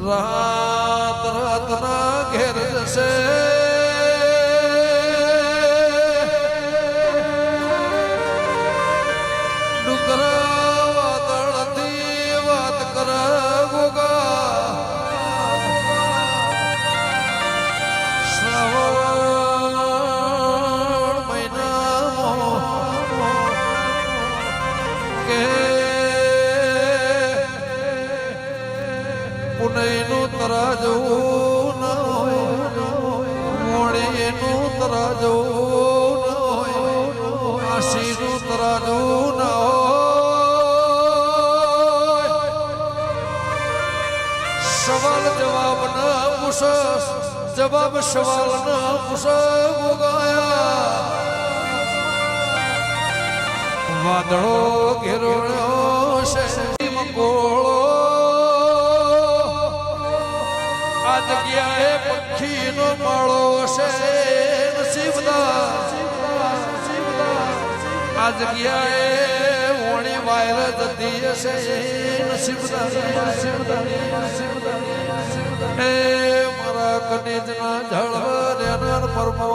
રાત રાતના ઘેર જશે ડુંગરા વાદળથી વાત કરે ગોગા શ્રાવણ મહિનામાં કે પુનઈનું તરાજવું ન હોય મોડીનું તરાજવું ન હોય આશીનું તરાજવું ન હોય સવાલ જવાબ ન પૂછ જવાબ સવાલ ન પૂછ ગોગાયા વાદળો ઘેરોળ્યો છે મકોળો આ જગ્યાએ પક્ષીનો માળો છે નસીબદાર આ જગ્યાએ વણી વાયર જતી હશે નસીબદાર એ મારા કનેજના જળ રેનર પરમો